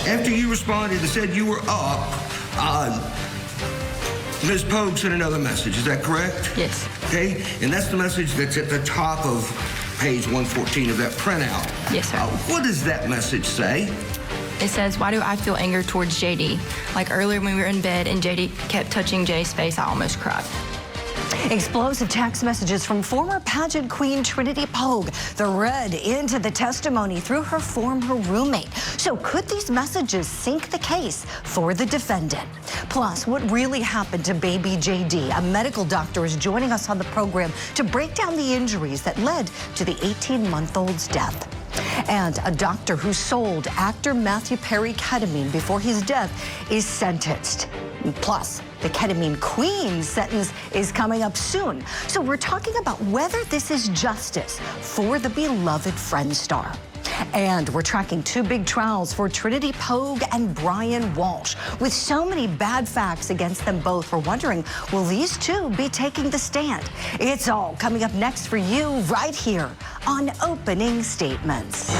After you responded and said you were up, Ms. Poague sent another message. Is that correct? Yes. Okay, and that's the message that's at the top of page 114 of that printout. Yes, sir. What does that message say? It says, why do I feel anger towards JD? Like earlier when we were in bed and JD kept touching Jay's face, I almost cried. Explosive text messages from former pageant queen Trinity Poague. They're read into the testimony through her former roommate. So could these messages sink the case for the defendant? Plus, what really happened to baby JD? A medical doctor is joining us on the program to break down the injuries that led to the 18-month-old's death. And a doctor who sold actor Matthew Perry ketamine before his death is sentenced. Plus, the ketamine queen's sentence is coming up soon. So we're talking about whether this is justice for the beloved Friends star. And we're tracking two big trials for Trinity Poague and Brian Walshe. With so many bad facts against them both, we're wondering, will these two be taking the stand? It's all coming up next for you right here on Opening Statements.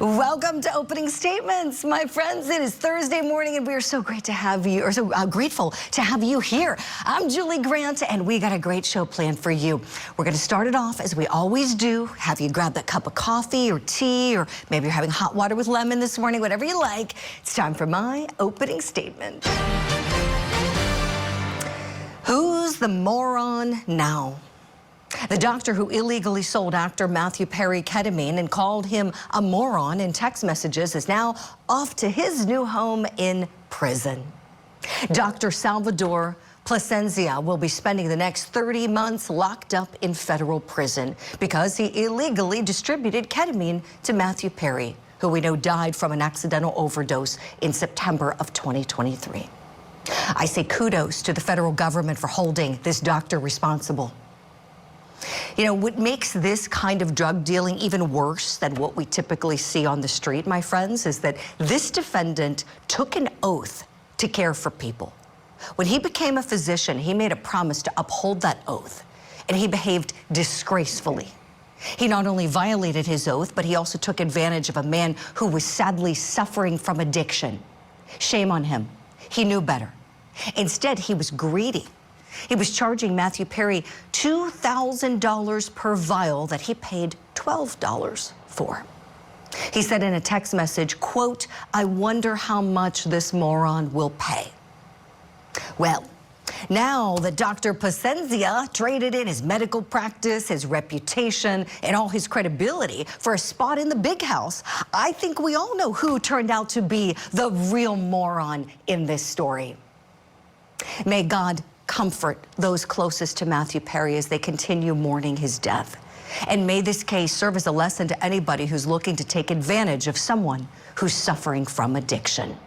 Welcome to Opening Statements, my friends. It is Thursday morning, and we are so great to have you, or so grateful to have you here. I'm Julie Grant, and we got a great show planned for you. We're going to start it off as we always do. Have you grab that cup of coffee or tea, or maybe you're having hot water with lemon this morning, whatever you like. It's time for my opening statement. Who's the moron now? The doctor who illegally sold actor Matthew Perry ketamine and called him a moron in text messages is now off to his new home in prison. Dr. Salvador Plasencia will be spending the next 30 months locked up in federal prison because he illegally distributed ketamine to Matthew Perry, who we know died from an accidental overdose in September of 2023. I say kudos to the federal government for holding this doctor responsible. You know, what makes this kind of drug dealing even worse than what we typically see on the street, my friends, is that this defendant took an oath to care for people. When he became a physician, he made a promise to uphold that oath, and he behaved disgracefully. He not only violated his oath, but he also took advantage of a man who was sadly suffering from addiction. Shame on him. He knew better. Instead, he was greedy. He was charging Matthew Perry $2,000 per vial that he paid $12 for. He said in a text message, quote, "I wonder how much this moron will pay." Well, now that Dr. Plasencia traded in his medical practice, his reputation, and all his credibility for a spot in the big house, I think we all know who turned out to be the real moron in this story. May God comfort those closest to Matthew Perry as they continue mourning his death. And may this case serve as a lesson to anybody who's looking to take advantage of someone who's suffering from addiction.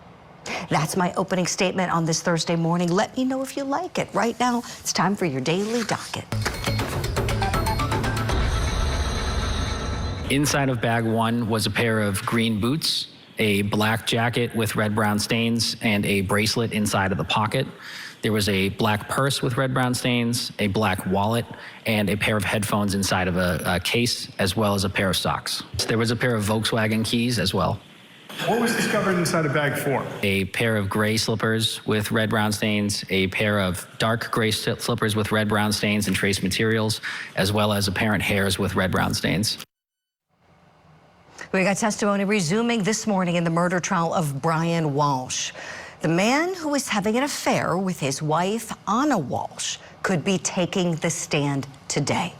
That's my opening statement on this Thursday morning. Let me know if you like it. Right now, it's time for your daily docket. Inside of bag one was a pair of green boots, a black jacket with red-brown stains, and a bracelet inside of the pocket. There was a black purse with red-brown stains, a black wallet, and a pair of headphones inside of a case, as well as a pair of socks. There was a pair of Volkswagen keys as well. What was discovered inside of bag four? A pair of gray slippers with red-brown stains, a pair of dark gray slippers with red-brown stains and trace materials, as well as apparent hairs with red-brown stains. We got testimony resuming this morning in the murder trial of Brian Walshe. The man who was having an affair with his wife, Anna Walshe, could be taking the stand today.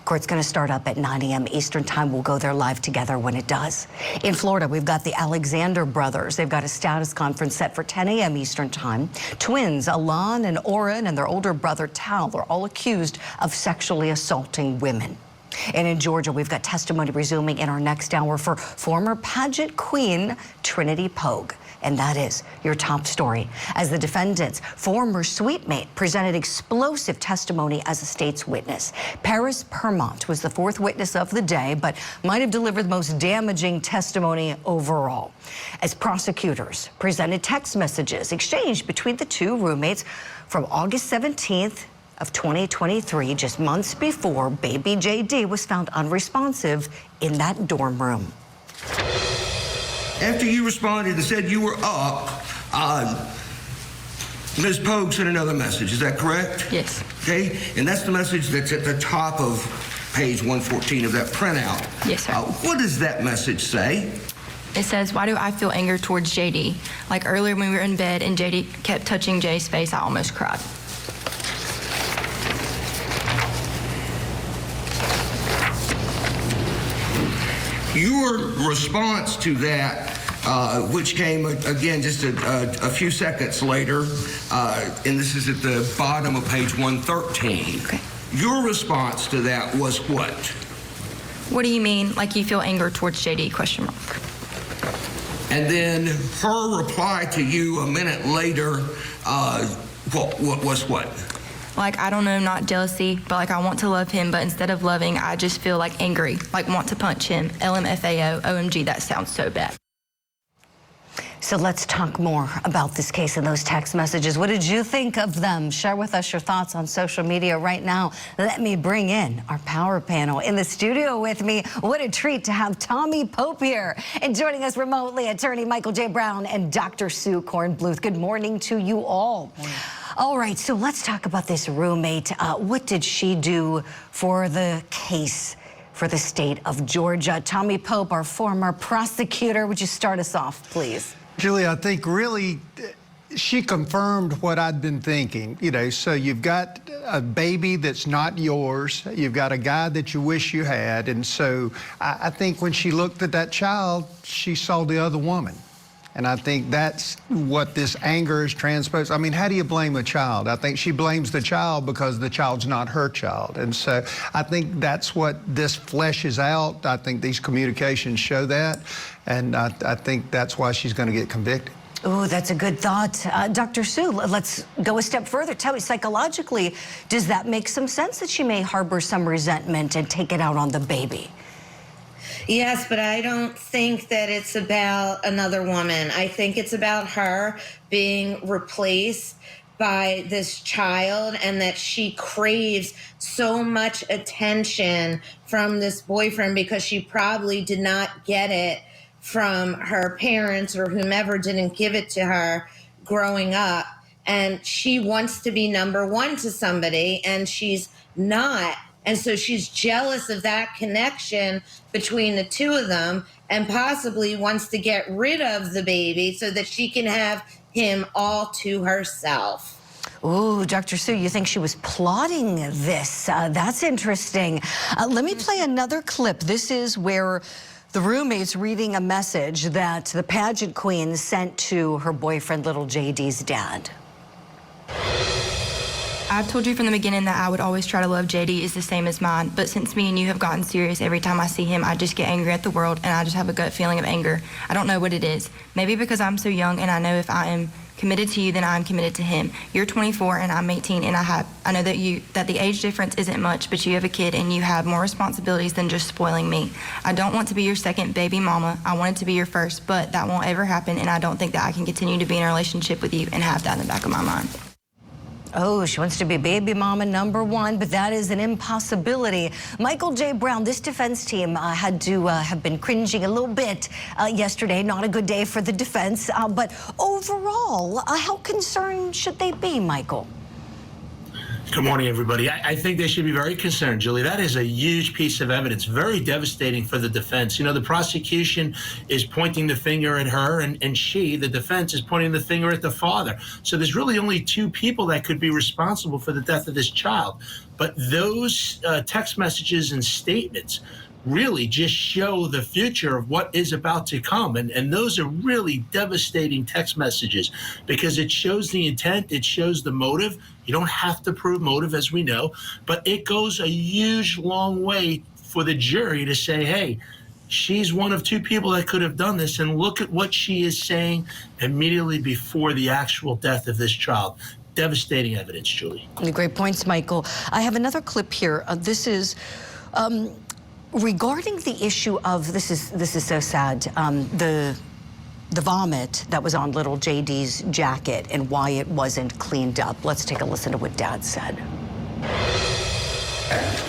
Court's going to start up at 9 a.m. Eastern time. We'll go there live together when it does. In Florida, we've got the Alexander brothers. They've got a status conference set for 10 a.m. Eastern time. Twins, Alon and Oren, and their older brother, Tal, are all accused of sexually assaulting women. And in Georgia, we've got testimony resuming in our next hour for former pageant queen Trinity Poague. And that is your top story, as the defendant's former suite mate presented explosive testimony as a state's witness. Paris Permont was the fourth witness of the day, but might have delivered the most damaging testimony overall, as prosecutors presented text messages exchanged between the two roommates from August 17th of 2023, just months before baby JD was found unresponsive in that dorm room. After you responded and said you were up, Ms. Poague sent another message. Is that correct? Yes. Okay, and that's the message that's at the top of page 114 of that printout. Yes, sir. What does that message say? It says, why do I feel anger towards JD? Like earlier when we were in bed and JD kept touching Jay's face, I almost cried. Your response to that, which came, again, just a few seconds later, and this is at the bottom of page 113. Okay. Your response to that was what? What do you mean, like you feel anger towards JD, question mark? And then her reply to you a minute later, what was what? Like, I don't know, not jealousy, but like I want to love him, but instead of loving, I just feel like angry, like want to punch him. LMFAO, OMG, that sounds so bad. So let's talk more about this case and those text messages. What did you think of them? Share with us your thoughts on social media right now. Let me bring in our power panel. In the studio with me, what a treat to have Tommy Pope here. And joining us remotely, attorney Michael J. Brown and Dr. Sue Kornbluth. Good morning to you all. All right, so let's talk about this roommate. What did she do for the case for the state of Georgia? Tommy Pope, our former prosecutor, would you start us off, please? Julie, I think really she confirmed what I'd been thinking. You know, so you've got a baby that's not yours. You've got a guy that you wish you had. And so I think when she looked at that child, she saw the other woman. And I think that's what this anger is transposed. I mean, how do you blame a child? I think she blames the child because the child's not her child. And so I think that's what this fleshes out. I think these communications show that. And I think that's why she's going to get convicted. Oh, that's a good thought. Dr. Sue, let's go a step further. Tell me, psychologically, does that make some sense that she may harbor some resentment and take it out on the baby? Yes, but I don't think that it's about another woman. I think it's about her being replaced by this child and that she craves so much attention from this boyfriend because she probably did not get it from her parents or whomever didn't give it to her growing up. And she wants to be number one to somebody and she's not. And so she's jealous of that connection between the two of them and possibly wants to get rid of the baby so that she can have him all to herself. Ooh, Dr. Sue, you think she was plotting this? That's interesting. Let me play another clip. This is where the roommate's reading a message that the pageant queen sent to her boyfriend, little JD's dad. I've told you from the beginning that I would always try to love JD is the same as mine, but since me and you have gotten serious, every time I see him, I just get angry at the world, and I just have a gut feeling of anger. I don't know what it is. Maybe because I'm so young, and I know if I am committed to you, then I'm committed to him. You're 24, and I'm 18, and I know that the age difference isn't much, but you have a kid, and you have more responsibilities than just spoiling me. I don't want to be your second baby mama. I wanted to be your first, but that won't ever happen, and I don't think that I can continue to be in a relationship with you and have that in the back of my mind. Oh, she wants to be baby mama number one, but that is an impossibility. Michael J. Brown, this defense team had to have been cringing a little bit yesterday. Not a good day for the defense, but overall, how concerned should they be, Michael? Good morning, everybody. I think they should be very concerned, Julie. That is a huge piece of evidence, very devastating for the defense. You know, the prosecution is pointing the finger at her, and she, the defense, is pointing the finger at the father. So there's really only two people that could be responsible for the death of this child. But those text messages and statements really just show the future of what is about to come. And those are really devastating text messages because it shows the intent, it shows the motive. You don't have to prove motive, as we know, but it goes a huge, long way for the jury to say, hey, she's one of two people that could have done this, and look at what she is saying immediately before the actual death of this child. Devastating evidence, Julie. Great points, Michael. I have another clip here. This is regarding the issue of, this is so sad, the vomit that was on little JD's jacket and why it wasn't cleaned up. Let's take a listen to what Dad said.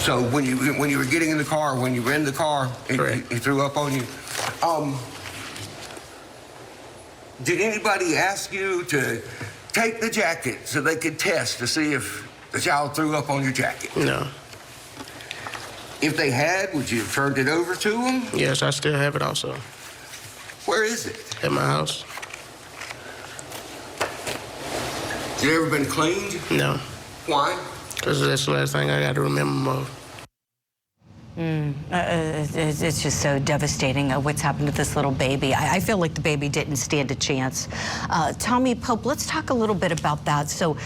So when you were getting in the car, when you were in the car, he threw up on you. Did anybody ask you to take the jacket so they could test to see if the child threw up on your jacket? No. If they had, would you have turned it over to them? Yes, I still have it also. Where is it? At my house. Has it ever been cleaned? No. Why? Because that's the last thing I got to remember of. It's just so devastating what's happened to this little baby. I feel like the baby didn't stand a chance. Tommy Pope, let's talk a little bit about that. So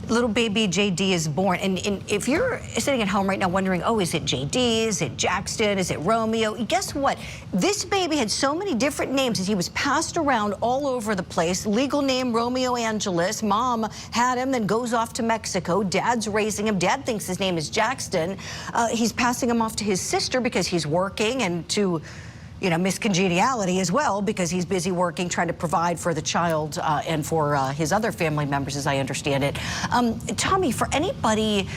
little baby JD is born, and if you're sitting at home right now wondering, oh, is it JD, is it Jackson, is it Romeo? Guess what? This baby had so many different names as he was passed around all over the place. Legal name Romeo Angeles. Mom had him, then goes off to Mexico. Dad's raising him. Dad thinks his name is Jackson. He's passing him off to his sister because he's working, and to Miss Congeniality as well, because he's busy working, trying to provide for the child and for his other family members, as I understand it. Tommy, for anybody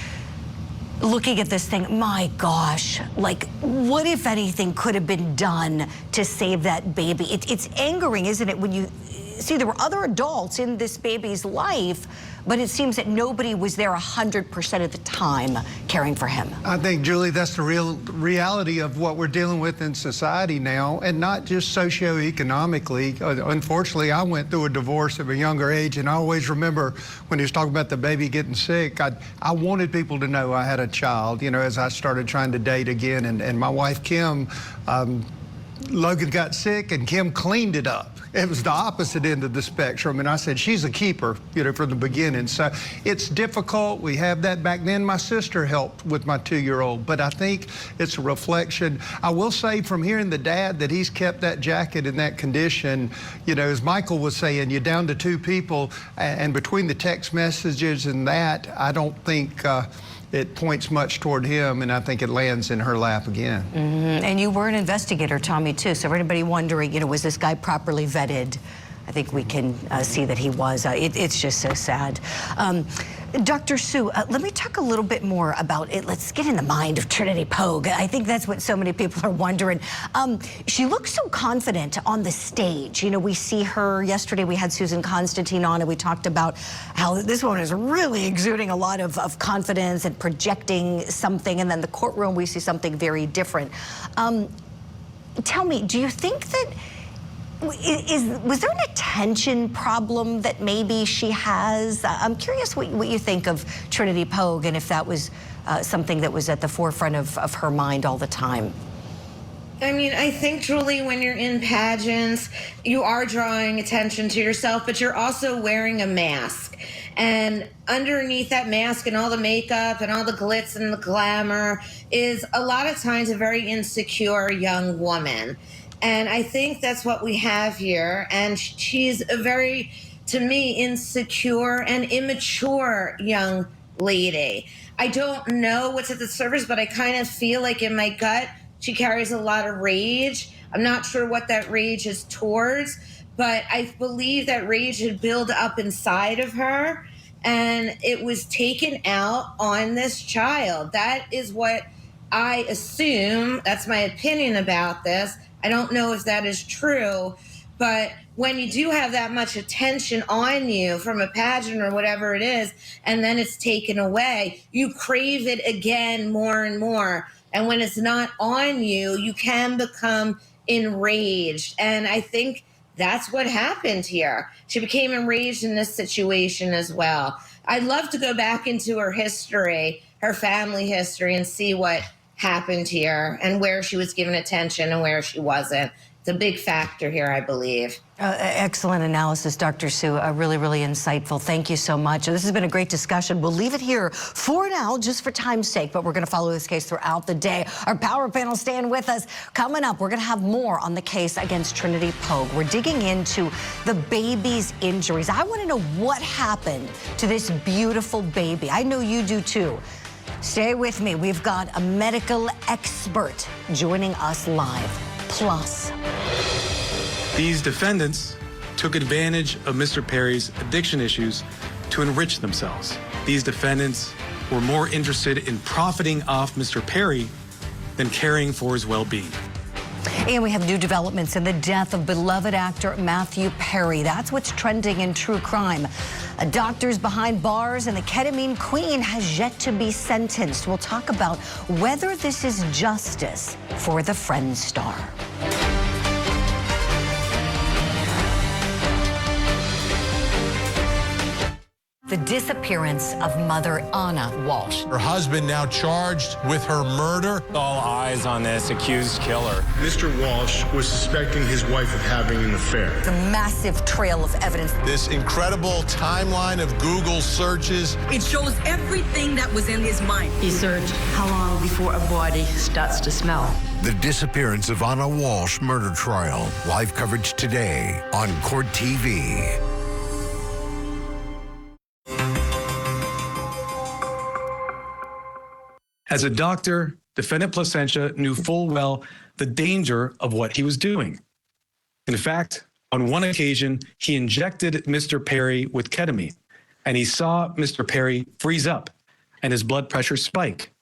looking at this thing, my gosh, like, what, if anything, could have been done to save that baby? It's angering, isn't it, when you see there were other adults in this baby's life, but it seems that nobody was there 100% of the time caring for him. I think, Julie, that's the real reality of what we're dealing with in society now, and not just socioeconomically. Unfortunately, I went through a divorce at a younger age, and I always remember when he was talking about the baby getting sick, I wanted people to know I had a child, as I started trying to date again, and my wife, Kim, Logan got sick, and Kim cleaned it up. It was the opposite end of the spectrum, and I said, she's a keeper, from the beginning. So it's difficult. We have that. Back then, my sister helped with my 2-year-old, but I think it's a reflection. I will say, from hearing the dad, that he's kept that jacket in that condition. As Michael was saying, you're down to 2 people, and between the text messages and that, I don't think it points much toward him, and I think it lands in her lap again. And you were an investigator, Tommy, too. So for anybody wondering, was this guy properly vetted? I think we can see that he was. It's just so sad. Dr. Sue, let me talk a little bit more about it. Let's get in the mind of Trinity Poague. I think that's what so many people are wondering. She looks so confident on the stage. We see her, yesterday we had Susan Constantine on, and we talked about how this woman is really exuding a lot of confidence and projecting something, and then the courtroom we see something very different. Tell me, do you think that was there an attention problem that maybe she has? I'm curious what you think of Trinity Poague, and if that was something that was at the forefront of her mind all the time. I mean, I think, Julie, when you're in pageants, you are drawing attention to yourself, but you're also wearing a mask. And underneath that mask and all the makeup and all the glitz and the glamour is a lot of times a very insecure young woman. And I think that's what we have here. And she's a very, to me, insecure and immature young lady. I don't know what's at the surface, but I kind of feel like in my gut, she carries a lot of rage. I'm not sure what that rage is towards, but I believe that rage had built up inside of her, and it was taken out on this child. That is what I assume. That's my opinion about this. I don't know if that is true, but when you do have that much attention on you from a pageant or whatever it is, and then it's taken away, you crave it again more and more. And when it's not on you, you can become enraged. And I think that's what happened here. She became enraged in this situation as well. I'd love to go back into her history, her family history, and see what happened here and where she was given attention and where she wasn't. It's a big factor here, I believe. Excellent analysis, Dr. Sue. Really, really insightful. Thank you so much. This has been a great discussion. We'll leave it here for now, just for time's sake, but we're going to follow this case throughout the day. Our power panel staying with us. Coming up, we're going to have more on the case against Trinity Poague. We're digging into the baby's injuries. I want to know what happened to this beautiful baby. I know you do too. Stay with me. We've got a medical expert joining us live. Plus, these defendants took advantage of Mr. Perry's addiction issues to enrich themselves. These defendants were more interested in profiting off Mr. Perry than caring for his well-being. And we have new developments in the death of beloved actor Matthew Perry. That's what's trending in true crime. A doctor's behind bars and the ketamine queen has yet to be sentenced. We'll talk about whether this is justice for the Friends star. The disappearance of mother Anna Walshe. Her husband now charged with her murder. All eyes on this accused killer. Mr. Walsh was suspecting his wife of having an affair. The massive trail of evidence. This incredible timeline of Google searches. It shows everything that was in his mind. He searched how long before a body starts to smell. The disappearance of Anna Walshe murder trial. Live coverage today on Court TV. As a doctor, defendant Placentia knew full well the danger of what he was doing. In fact, on one occasion, he injected Mr. Perry with ketamine, and he saw Mr. Perry freeze up and his blood pressure spike.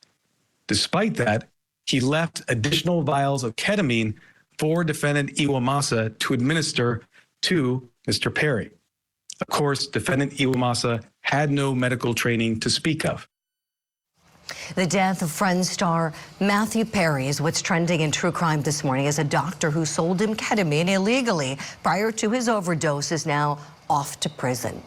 Despite that, he left additional vials of ketamine for defendant Iwamasa to administer to Mr. Perry. Of course, defendant Iwamasa had no medical training to speak of. The death of Friends star Matthew Perry is what's trending in true crime this morning, as a doctor who sold him ketamine illegally prior to his overdose is now off to prison.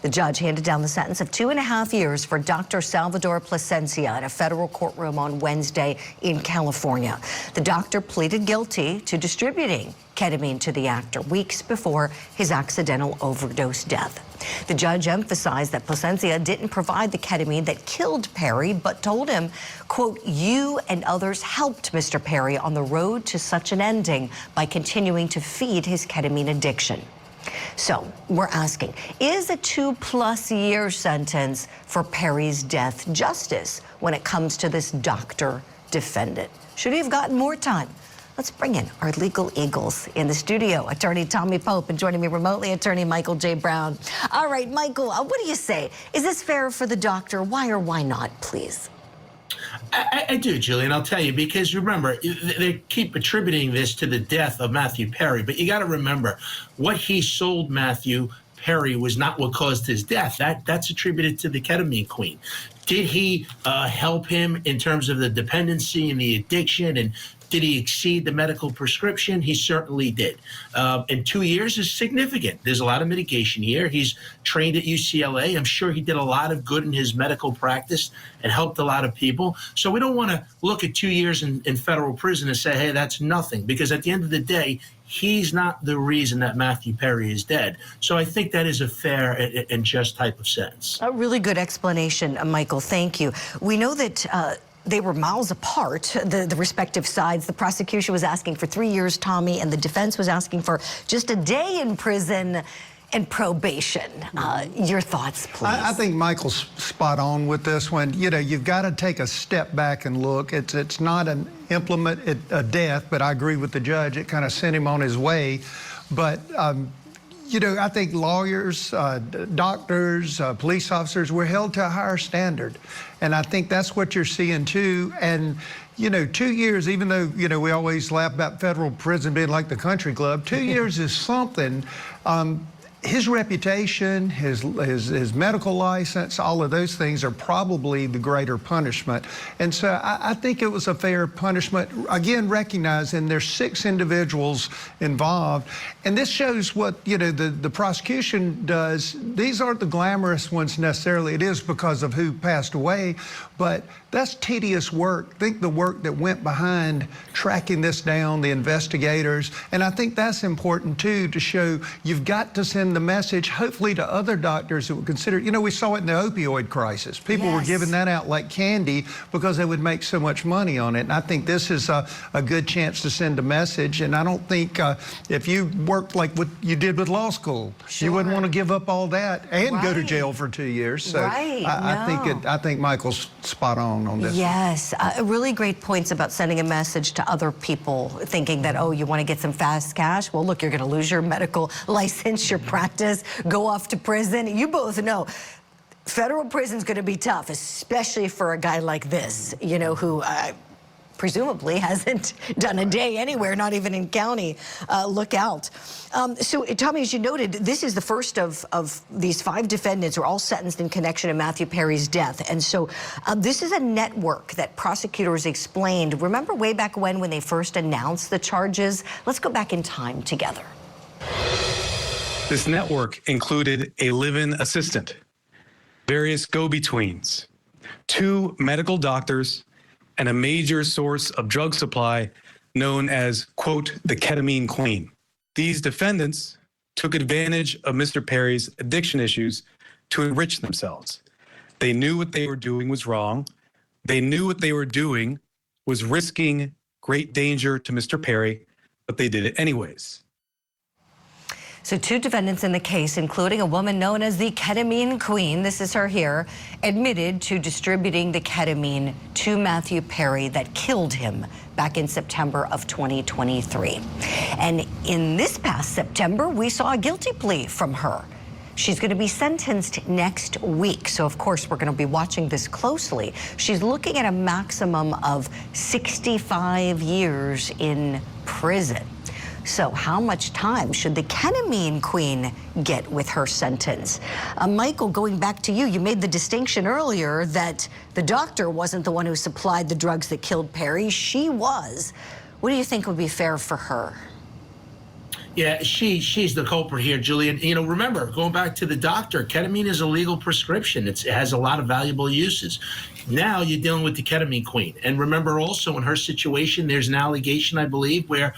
The judge handed down the sentence of 2.5 years for Dr. Salvador Placencia in a federal courtroom on Wednesday in California. The doctor pleaded guilty to distributing ketamine to the actor weeks before his accidental overdose death. The judge emphasized that Placencia didn't provide the ketamine that killed Perry, but told him, quote, "You and others helped Mr. Perry on the road to such an ending by continuing to feed his ketamine addiction." So we're asking, is a 2+ year sentence for Perry's death justice when it comes to this doctor defendant? Should he have gotten more time? Let's bring in our legal eagles in the studio. Attorney Tommy Pope, and joining me remotely, Attorney Michael J. Brown. All right, Michael, what do you say? Is this fair for the doctor? Why or why not, please? I do, Julie, and I'll tell you, because remember, they keep attributing this to the death of Matthew Perry, but you got to remember, what he sold Matthew Perry was not what caused his death. That's attributed to the ketamine queen. Did he help him in terms of the dependency and the addiction, and did he exceed the medical prescription? He certainly did. And 2 years is significant. There's a lot of mitigation here. He's trained at UCLA. I'm sure he did a lot of good in his medical practice and helped a lot of people. So we don't want to look at 2 years in federal prison and say, hey, that's nothing. Because at the end of the day, he's not the reason that Matthew Perry is dead. So I think that is a fair and just type of sentence. A really good explanation, Michael. Thank you. We know that they were miles apart, the respective sides. The prosecution was asking for 3 years, Tommy, and the defense was asking for just a day in prison and probation. Your thoughts, please? I think Michael's spot on with this one. You know, you've got to take a step back and look. It's not an a death, but I agree with the judge. It kind of sent him on his way. But you know, I think lawyers, doctors, police officers, we're held to a higher standard. And I think that's what you're seeing too. And, you know, 2 years, even though, you know, we always laugh about federal prison being like the country club, 2 years is something. His reputation, his medical license, all of those things are probably the greater punishment. And so I think it was a fair punishment. Again, recognizing there's 6 individuals involved. And this shows what, you know, the prosecution does. These aren't the glamorous ones necessarily. It is because of who passed away, but that's tedious work. Think the work that went behind tracking this down, the investigators. And I think that's important too, to show you've got to send the message, hopefully to other doctors that would consider, you know, we saw it in the opioid crisis. People were giving that out like candy because they would make so much money on it. And I think this is a good chance to send a message. And I don't think if you worked like what you did with law school, you wouldn't want to give up all that and go to jail for 2 years. So I think Michael's spot on this. Yes, really great points about sending a message to other people thinking that, oh, you want to get some fast cash? Well, look, you're going to lose your medical license, your practice, go off to prison. You both know Federal prison's going to be tough, especially for a guy like this, you know, who presumably hasn't done a day anywhere, not even in county. Look out. So, Tommy, as you noted, this is the first of these 5 defendants who are all sentenced in connection to Matthew Perry's death. And so this is a network that prosecutors explained. Remember way back when they first announced the charges? Let's go back in time together. This network included a live-in assistant, various go-betweens, 2 medical doctors, and a major source of drug supply known as, quote, the ketamine queen. These defendants took advantage of Mr. Perry's addiction issues to enrich themselves. They knew what they were doing was wrong. They knew what they were doing was risking great danger to Mr. Perry, but they did it anyways. So 2 defendants in the case, including a woman known as the ketamine queen, this is her here, admitted to distributing the ketamine to Matthew Perry that killed him back in September of 2023. And in this past September, we saw a guilty plea from her. She's going to be sentenced next week. So, of course, we're going to be watching this closely. She's looking at a maximum of 65 years in prison. So how much time should the ketamine queen get with her sentence? Michael, going back to you, you made the distinction earlier that the doctor wasn't the one who supplied the drugs that killed Perry. She was. What do you think would be fair for her? Yeah, she's the culprit here, Julian. You know, remember, going back to the doctor, ketamine is a legal prescription. It has a lot of valuable uses. Now you're dealing with the ketamine queen. And remember also in her situation, there's an allegation, I believe, where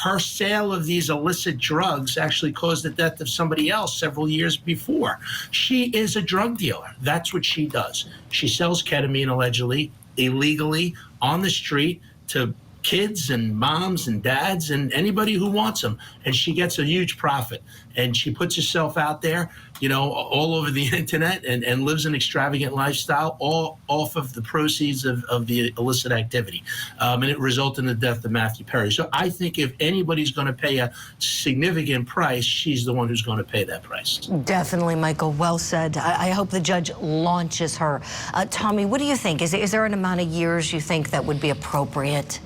her sale of these illicit drugs actually caused the death of somebody else several years before. She is a drug dealer. That's what she does. She sells ketamine allegedly, illegally, on the street to kids and moms and dads and anybody who wants them. And she gets a huge profit. And she puts herself out there, you know, all over the internet and lives an extravagant lifestyle, all off of the proceeds of the illicit activity. And it resulted in the death of Matthew Perry. So I think if anybody's going to pay a significant price, she's the one who's going to pay that price. Definitely, Michael. Well said. I hope the judge launches her. Tommy, what do you think? Is there an amount of years you think that would be appropriate?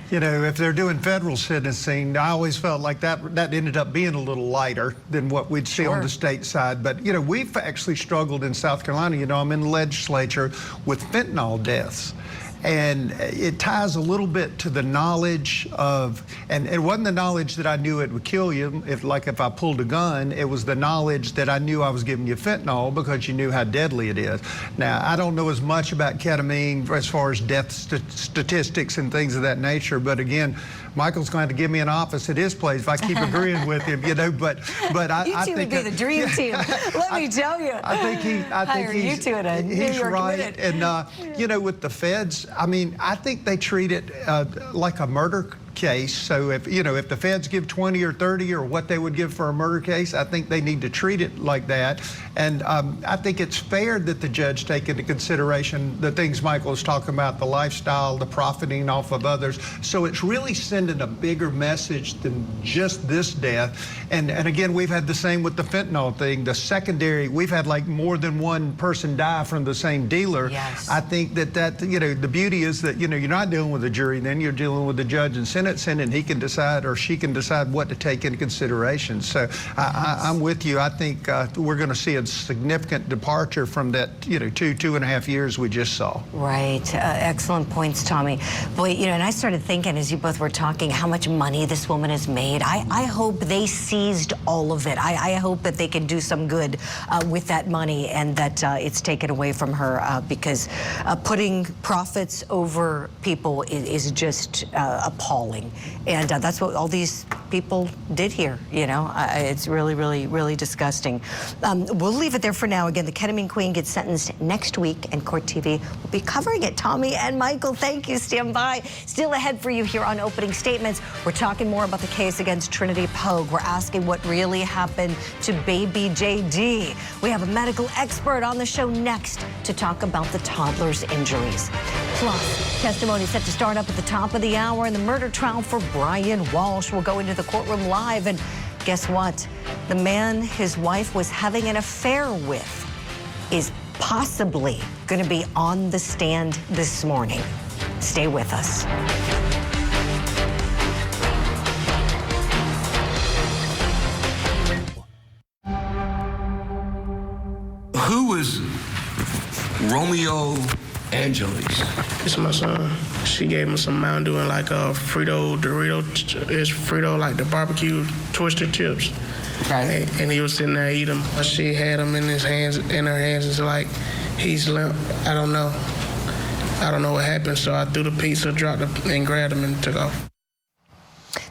You know, if they're doing federal sentencing, I always felt like that ended up being a little lighter than what we'd see on the state side. But, you know, we've actually struggled in South Carolina. You know, I'm in the legislature with fentanyl deaths. And it ties a little bit to the knowledge of, and it wasn't the knowledge that I knew it would kill you, if I pulled a gun. It was the knowledge that I knew I was giving you fentanyl because you knew how deadly it is. Now, I don't know as much about ketamine as far as death statistics and things of that nature, but again, Michael's going to give me an office at his place if I keep agreeing with him, you know, but I you two think would be the dream team. Let me tell you. I think he's right. And, you know, with the feds, I mean, I think they treat it like a murder case. So if, you know, if the feds give 20 or 30 or what they would give for a murder case, I think they need to treat it like that. And I think it's fair that the judge take into consideration the things Michael was talking about, the lifestyle, the profiting off of others. So it's really sending a bigger message than just this death. And again, we've had the same with the fentanyl thing. The secondary, we've had like more than one person die from the same dealer. Yes. I think that, you know, the beauty is that, you know, you're not dealing with a jury, then you're dealing with the judge and sentencing, and he can decide or she can decide what to take into consideration. So I'm with you. I think we're going to see a significant departure from that, you know, 2.5 years we just saw. Right. Excellent points, Tommy. Boy, you know, and I started thinking as you both were talking how much money this woman has made. I hope they seized all of it. I hope that they can do some good with that money and that it's taken away from her because putting profits over people is just appalling. And that's what all these people did here, you know. It's really, really, really disgusting. We'll leave it there for now. Again, the ketamine queen gets sentenced next week, and Court TV will be covering it. Tommy and Michael, thank you. Stand by. Still ahead for you here on Opening Statements. We're talking more about the case against Trinity Poague. We're asking what really happened to baby JD. We have a medical expert on the show next to talk about the toddler's injuries. Plus, testimony set to start up at the top of the hour in the murder trial for Brian Walshe. We'll go into the courtroom live, and guess what? The man his wife was having an affair with is possibly going to be on the stand this morning. Stay with us. Who was Romeo Angeles? It's my son. She gave him some Mountain Dew and like a Frito Dorito. It's Frito like the barbecue twisted chips. Okay. And he was sitting there eating them. She had them in her hands. It's like he's limp. I don't know what happened. So I threw the pizza, dropped it, and grabbed him and took off.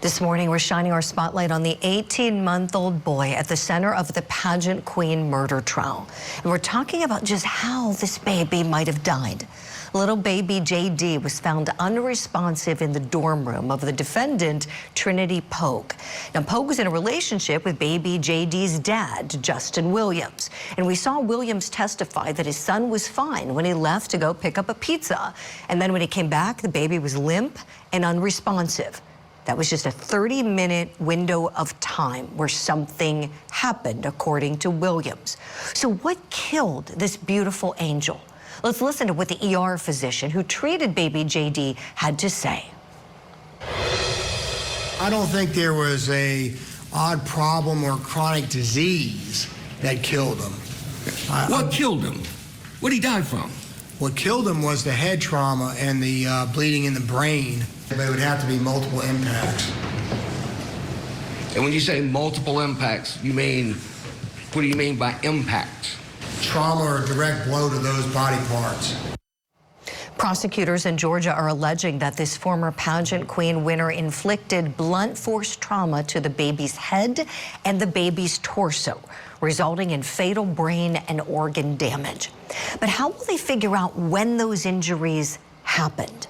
This morning, we're shining our spotlight on the 18-month-old boy at the center of the pageant queen murder trial. And we're talking about just how this baby might have died. Little baby JD was found unresponsive in the dorm room of the defendant, Trinity Poague. Now, Poague was in a relationship with baby JD's dad, Justin Williams. And we saw Williams testify that his son was fine when he left to go pick up a pizza. And then when he came back, the baby was limp and unresponsive. That was just a 30-minute window of time where something happened, according to Williams. So what killed this beautiful angel? Let's listen to what the ER physician who treated baby JD had to say. I don't think there was a odd problem or chronic disease that killed him. What killed him? What did he die from? What killed him was the head trauma and the bleeding in the brain. There would have to be multiple impacts. And when you say multiple impacts, what do you mean by impact? Trauma or direct blow to those body parts. Prosecutors in Georgia are alleging that this former pageant queen winner inflicted blunt force trauma to the baby's head and the baby's torso, resulting in fatal brain and organ damage. But how will they figure out when those injuries happened?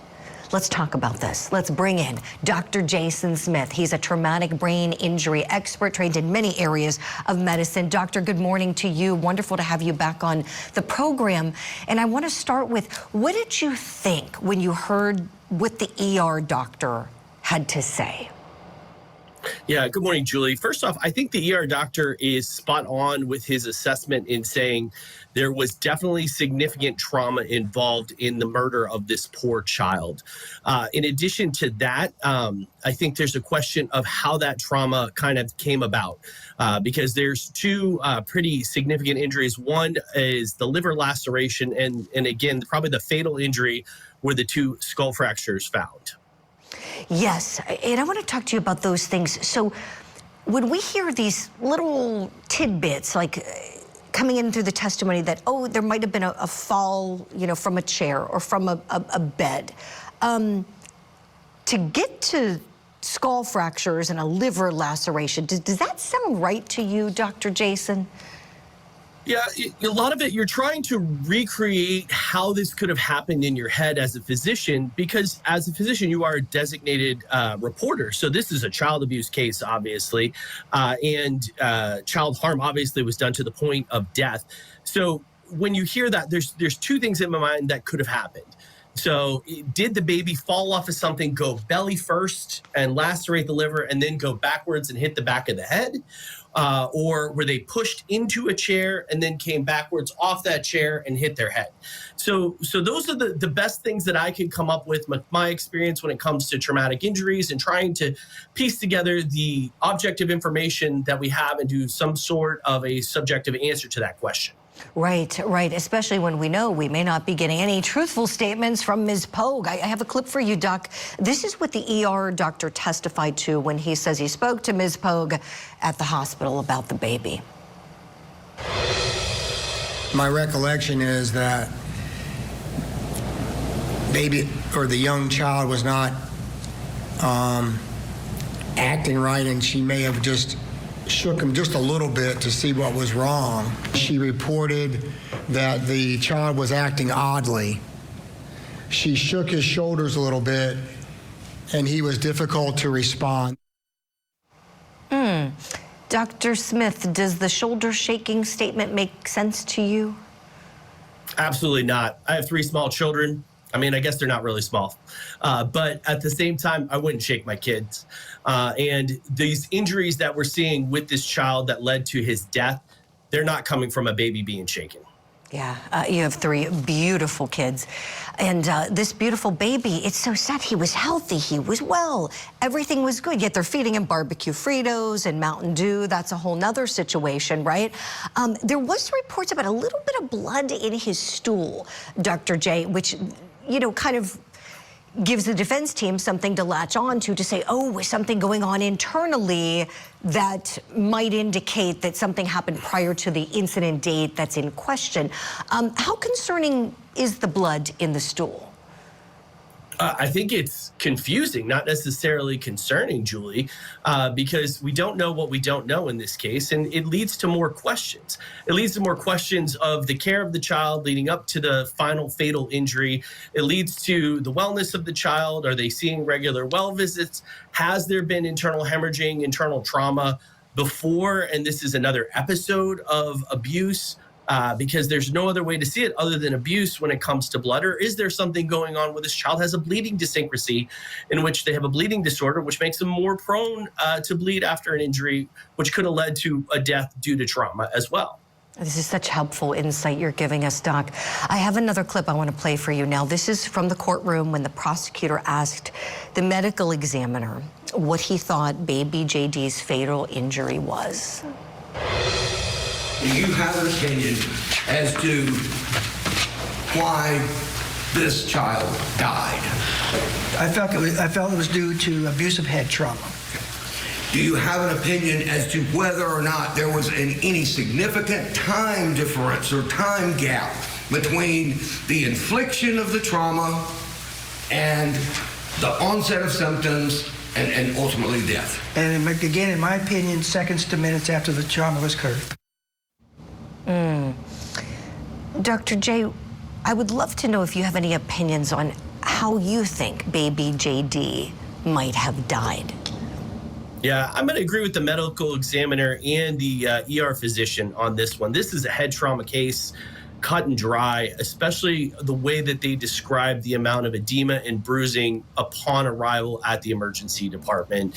Let's talk about this. Let's bring in Dr. Jason Smith. He's a traumatic brain injury expert trained in many areas of medicine. Doctor, good morning to you. Wonderful to have you back on the program. And I want to start with, what did you think when you heard what the ER doctor had to say? Yeah, good morning, Julie. First off, I think the ER doctor is spot on with his assessment in saying there was definitely significant trauma involved in the murder of this poor child. In addition to that, I think there's a question of how that trauma kind of came about, because there's two pretty significant injuries. One is the liver laceration, and again, probably the fatal injury were the two skull fractures found. Yes, and I want to talk to you about those things. So when we hear these little tidbits, like coming in through the testimony that, oh, there might have been a fall, from a chair or from a bed, to get to skull fractures and a liver laceration, does that sound right to you, Dr. Jason? Yeah, a lot of it, you're trying to recreate how this could have happened in your head as a physician, because as a physician, you are a designated reporter. So this is a child abuse case, obviously, and child harm obviously was done to the point of death. So when you hear that, there's two things in my mind that could have happened. So did the baby fall off of something, go belly first and lacerate the liver, and then go backwards and hit the back of the head? Or were they pushed into a chair and then came backwards off that chair and hit their head? So those are the best things that I could come up with my experience when it comes to traumatic injuries and trying to piece together the objective information that we have and do some sort of a subjective answer to that question. Right, especially when we know we may not be getting any truthful statements from Ms. Poague. I have a clip for you, Doc. This is what the ER doctor testified to when he says he spoke to Ms. Poague at the hospital about the baby. My recollection is that baby or the young child was not acting right, and she may have just shook him just a little bit to see what was wrong. She reported that the child was acting oddly. She shook his shoulders a little bit, and he was difficult to respond. Dr. Smith, does the shoulder shaking statement make sense to you? Absolutely not. I have 3 small children. I mean, I guess they're not really small. But at the same time, I wouldn't shake my kids. And these injuries that we're seeing with this child that led to his death, they're not coming from a baby being shaken. Yeah, you have 3 beautiful kids. And this beautiful baby, it's so sad. He was healthy, he was well, everything was good, yet they're feeding him barbecue Fritos and Mountain Dew. That's a whole nother situation, right? There was reports about a little bit of blood in his stool, Dr. J, which, you know, kind of gives the defense team something to latch on to say, oh, is something going on internally that might indicate that something happened prior to the incident date that's in question. How concerning is the blood in the stool? I think it's confusing, not necessarily concerning, Julie, because we don't know what we don't know in this case, and it leads to more questions. It leads to more questions of the care of the child leading up to the final fatal injury. It leads to the wellness of the child. Are they seeing regular well visits? Has there been internal hemorrhaging, internal trauma before? And this is another episode of abuse. Because there's no other way to see it other than abuse when it comes to blood? Or is there something going on where this child has a bleeding dyssyncrasy in which they have a bleeding disorder, which makes them more prone to bleed after an injury, which could have led to a death due to trauma as well? This is such helpful insight you're giving us, Doc. I have another clip I want to play for you now. This is from the courtroom when the prosecutor asked the medical examiner what he thought baby JD's fatal injury was. Do you have an opinion as to why this child died? I felt it was due to abusive head trauma. Do you have an opinion as to whether or not there was any significant time difference or time gap between the infliction of the trauma and the onset of symptoms and ultimately death? And again, in my opinion, seconds to minutes after the trauma was occurred. Dr. J, I would love to know if you have any opinions on how you think baby JD might have died. Yeah, I'm going to agree with the medical examiner and the ER physician on this one. This is a head trauma case, cut and dry, especially the way that they describe the amount of edema and bruising upon arrival at the emergency department.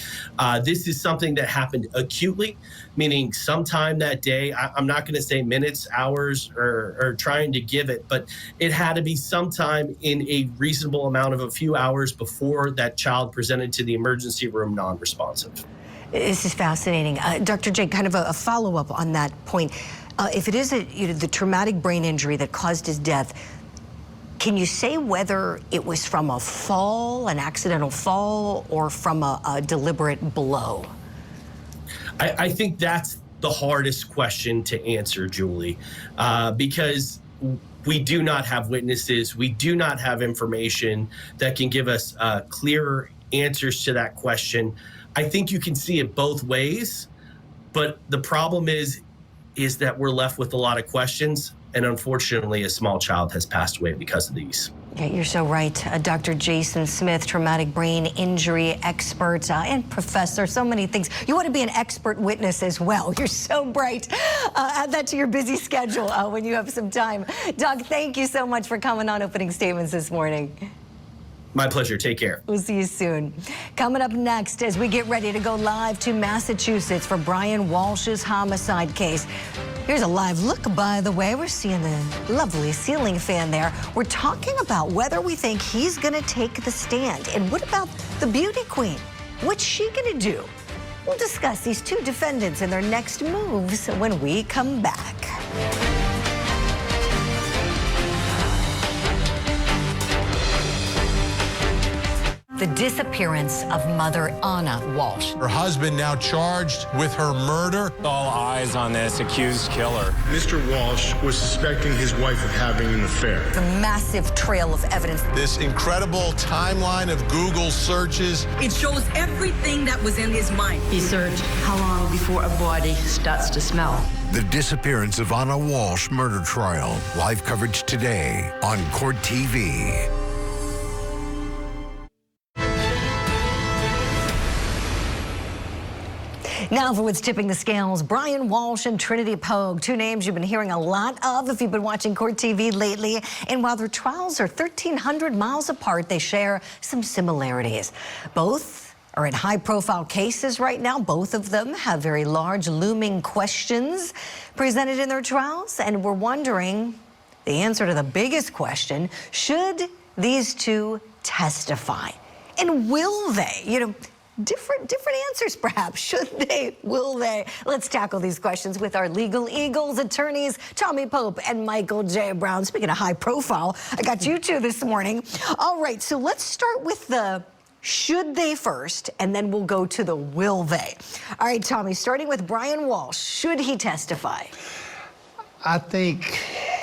This is something that happened acutely, meaning sometime that day. I'm not going to say minutes, hours, or trying to give it, but it had to be sometime in a reasonable amount of a few hours before that child presented to the emergency room non-responsive. This is fascinating. Dr. J, kind of a follow-up on that point. If it is the traumatic brain injury that caused his death, can you say whether it was from a fall, an accidental fall, or from a deliberate blow? I think that's the hardest question to answer, Julie, because we do not have witnesses. We do not have information that can give us clearer answers to that question. I think you can see it both ways, but the problem is that we're left with a lot of questions, and unfortunately, a small child has passed away because of these. Yeah, you're so right. Dr. Jason Smith, traumatic brain injury expert and professor, so many things. You want to be an expert witness as well. You're so bright. Add that to your busy schedule when you have some time. Doc, thank you so much for coming on Opening Statements this morning. My pleasure. Take care. We'll see you soon. Coming up next, as we get ready to go live to Massachusetts for Brian Walshe's homicide case. Here's a live look, by the way. We're seeing the lovely ceiling fan there. We're talking about whether we think he's going to take the stand. And what about the beauty queen? What's she going to do? We'll discuss these 2 defendants and their next moves when we come back. The disappearance of mother Anna Walshe. Her husband now charged with her murder. All eyes on this accused killer. Mr. Walshe was suspecting his wife of having an affair. The massive trail of evidence. This incredible timeline of Google searches. It shows everything that was in his mind. He searched how long before a body starts to smell. The disappearance of Anna Walshe murder trial. Live coverage today on Court TV. Now for what's tipping the scales, Brian Walshe and Trinity Poague, 2 names you've been hearing a lot of if you've been watching Court TV lately. And while their trials are 1,300 miles apart, they share some similarities. Both are in high-profile cases right now. Both of them have very large, looming questions presented in their trials. And we're wondering, the answer to the biggest question, should these two testify? And will they? You know, different answers perhaps. Should they? Will they? Let's tackle these questions with our legal eagles attorneys, Tommy Pope and Michael J. Brown. Speaking of high profile, I got you two this morning. All right, so let's start with the should they first, and then we'll go to the will they. All right, Tommy, starting with Brian Walshe, should he testify? I think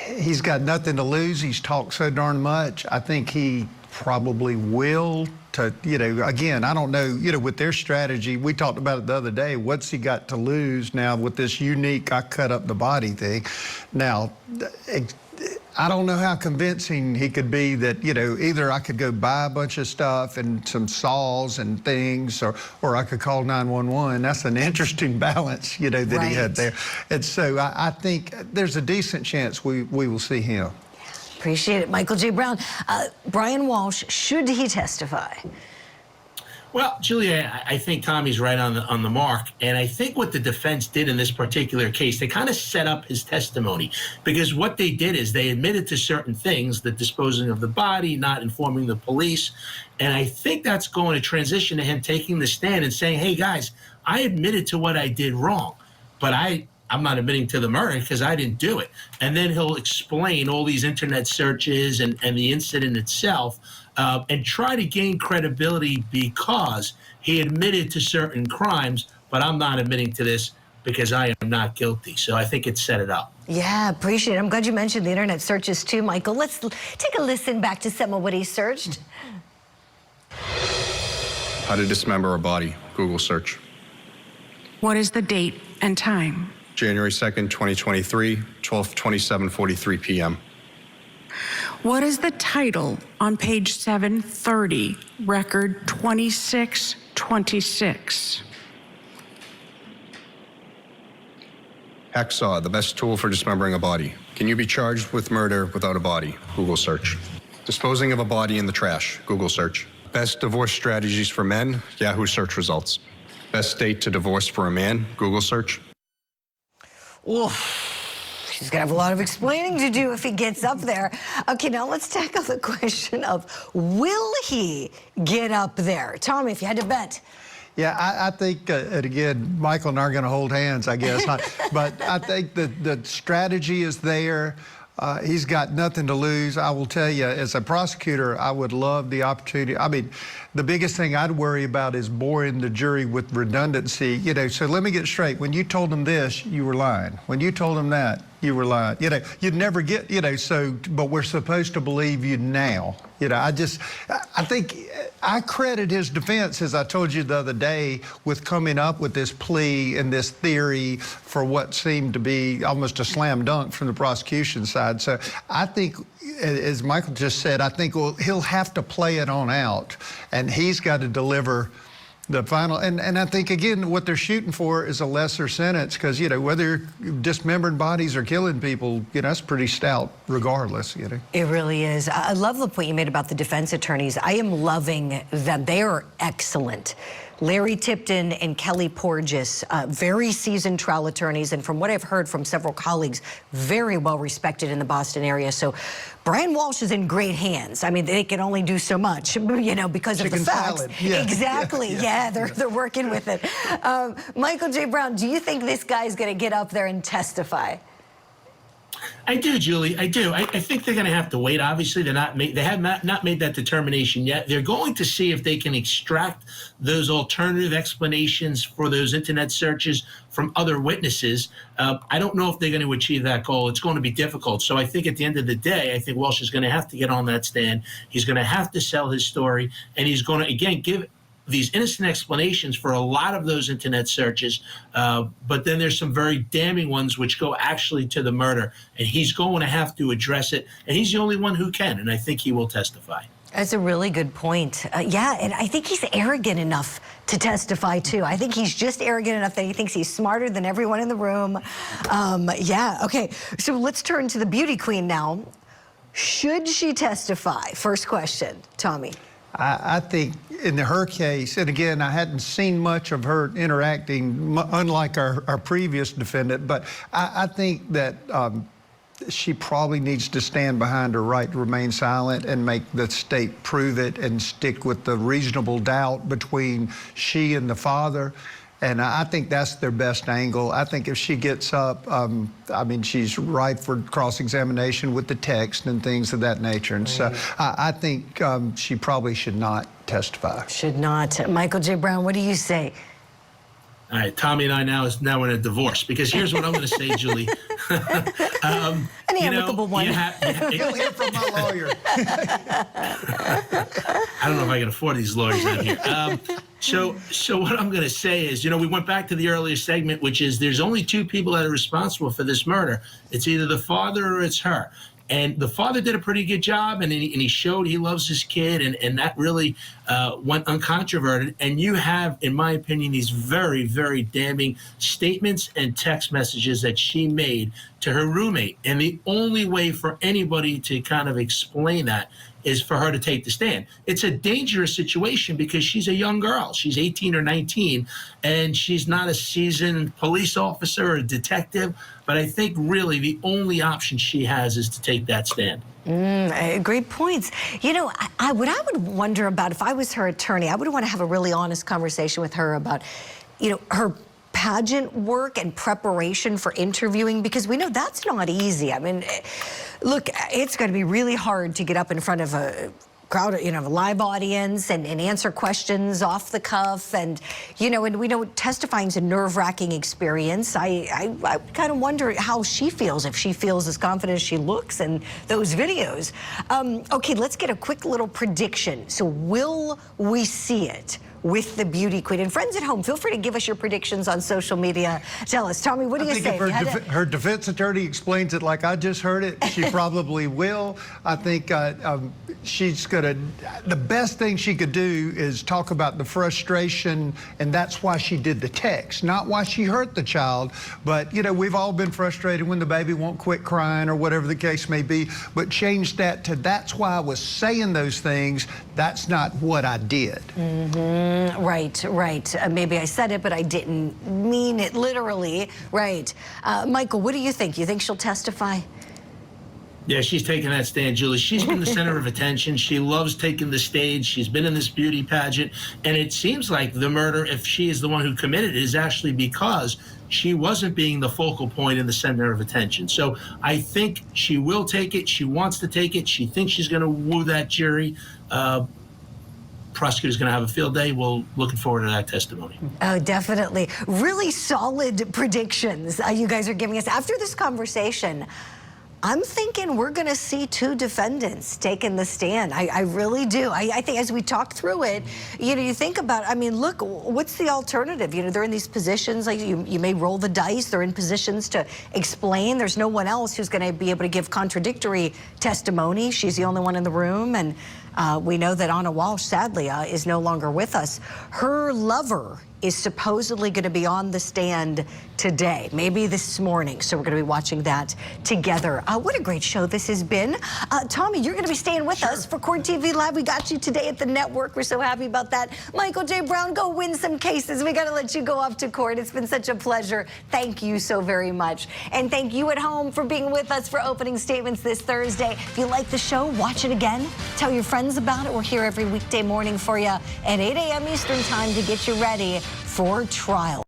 he's got nothing to lose. He's talked so darn much. I think he probably will. To, you know, again, I don't know, you know, with their strategy, we talked about it the other day, what's he got to lose now with this unique, I cut up the body thing. Now, I don't know how convincing he could be that, you know, either I could go buy a bunch of stuff and some saws and things, or I could call 911. That's an interesting balance, you know, that he had there. And so I think there's a decent chance we will see him. Appreciate it. Michael J. Brown. Brian Walshe, should he testify? Well, Julia, I think Tommy's right on the mark. And I think what the defense did in this particular case, they kind of set up his testimony, because what they did is they admitted to certain things, the disposing of the body, not informing the police. And I think that's going to transition to him taking the stand and saying, hey, guys, I admitted to what I did wrong, but I'm not admitting to the murder because I didn't do it. And then he'll explain all these internet searches and the incident itself, and try to gain credibility because he admitted to certain crimes, but I'm not admitting to this because I am not guilty. So I think it set it up. Yeah, appreciate it. I'm glad you mentioned the internet searches too, Michael. Let's take a listen back to some of what he searched. How to dismember a body, Google search. What is the date and time? January 2nd, 2023, 12:27:43 p.m. What is the title on page 730, record 2626? Hacksaw, the best tool for dismembering a body. Can you be charged with murder without a body? Google search. Disposing of a body in the trash, Google search. Best divorce strategies for men, Yahoo search results. Best state to divorce for a man, Google search. Oof. He's gonna have a lot of explaining to do if he gets up there. Okay, now let's tackle the question of, will he get up there? Tommy, if you had to bet. Yeah, I think, and again, Michael and I are going to hold hands, I guess. But I think the strategy is there. He's got nothing to lose. I will tell you, as a prosecutor, I would love the opportunity. I mean, the biggest thing I'd worry about is boring the jury with redundancy. You know, so let me get straight. When you told them this, you were lying. When you told them that, you were lying. You know, you'd never get, you know, so, but we're supposed to believe you now. You know, I think I credit his defense, as I told you the other day, with coming up with this plea and this theory for what seemed to be almost a slam dunk from the prosecution side. So I think, as Michael just said, I think he'll have to play it on out, and he's got to deliver the final. And I think, again, what they're shooting for is a lesser sentence, because, you know, whether dismembered bodies or killing people, you know, that's pretty stout regardless, you know. It really is. I love the point you made about the defense attorneys. I am loving that they are excellent. Larry Tipton and Kelly Porges, very seasoned trial attorneys, and from what I've heard from several colleagues, very well respected in the Boston area. So Brian Walshe is in great hands. I mean, they can only do so much, you know, because of the facts. Salad. Yeah. Exactly. Yeah, they're working with it. Michael J. Brown, do you think this guy's going to get up there and testify? I do, Julie. I do. I think they're going to have to wait. Obviously, they have not made that determination yet. They're going to see if they can extract those alternative explanations for those internet searches from other witnesses. I don't know if they're going to achieve that goal. It's going to be difficult. So I think at the end of the day, I think Walshe is going to have to get on that stand. He's going to have to sell his story, and he's going to, again, give these innocent explanations for a lot of those internet searches, but then there's some very damning ones which go actually to the murder, and he's going to have to address it, and he's the only one who can, and I think he will testify. That's a really good point. Yeah, and I think he's arrogant enough to testify too. I think he's just arrogant enough that he thinks he's smarter than everyone in the room. Yeah, okay, so let's turn to the beauty queen now. Should she testify? First question, Tommy. I think in her case, and again, I hadn't seen much of her interacting, unlike our previous defendant, but I think that she probably needs to stand behind her right to remain silent and make the state prove it and stick with the reasonable doubt between she and the father. And I think that's their best angle. I think if she gets up, I mean, she's ripe for cross-examination with the text and things of that nature. And so I think she probably should not testify. Should not. Michael J. Brown, what do you say? All right, Tommy and I now in a divorce, because here's what I'm going to say, Julie. An amicable one. You'll hear from my lawyer. I don't know if I can afford these lawyers out here. So what I'm going to say is, we went back to the earlier segment, which is there's only two people that are responsible for this murder. It's either the father or it's her. And the father did a pretty good job, and he showed he loves his kid, and that really went uncontroverted. And you have, in my opinion, these very, very damning statements and text messages that she made to her roommate. And the only way for anybody to kind of explain that is for her to take the stand. It's a dangerous situation because she's a young girl. She's 18 or 19, and she's not a seasoned police officer or a detective. But I think really the only option she has is to take that stand. Great points. What I would wonder about if I was her attorney, I would want to have a really honest conversation with her about, her pageant work and preparation for interviewing, because we know that's not easy. I mean, look, it's going to be really hard to get up in front of a crowd, a live audience and answer questions off the cuff. And we know testifying is a nerve-wracking experience. I kind of wonder how she feels, if she feels as confident as she looks in those videos. Okay, let's get a quick little prediction. So will we see it with the beauty queen? And friends at home, feel free to give us your predictions on social media. Tell us. Tommy, what do you say? If her defense attorney explains it like I just heard it, she probably will. I think she's going to, the best thing she could do is talk about the frustration, and that's why she did the text, not why she hurt the child. But, we've all been frustrated when the baby won't quit crying or whatever the case may be, but change that to that's why I was saying those things. That's not what I did. Right. Maybe I said it, but I didn't mean it literally. Right. Michael, what do you think? You think she'll testify? Yeah, she's taking that stand, Julie. She's been the center of attention. She loves taking the stage. She's been in this beauty pageant. And it seems like the murder, if she is the one who committed it, is actually because she wasn't being the focal point and the center of attention. So I think she will take it. She wants to take it. She thinks she's going to woo that jury. Prosecutor's going to have a field day. We're looking forward to that testimony. Oh, definitely. Really solid predictions you guys are giving us. After this conversation, I'm thinking we're going to see two defendants taking the stand. I really do. I think as we talk through it, you think about, look, what's the alternative? They're in these positions, like you may roll the dice. They're in positions to explain. There's no one else who's going to be able to give contradictory testimony. She's the only one in the room. And we know that Anna Walshe, sadly, is no longer with us. Her lover is supposedly going to be on the stand today, maybe this morning. So we're going to be watching that together. What a great show this has been. Tommy, you're going to be staying with us for Court TV Live. We got you today at the network. We're so happy about that. Michael J. Brown, go win some cases. We got to let you go off to court. It's been such a pleasure. Thank you so very much. And thank you at home for being with us for opening statements this Thursday. If you like the show, watch it again. Tell your friends about it. We're here every weekday morning for you at 8 a.m. Eastern time to get you ready for trial.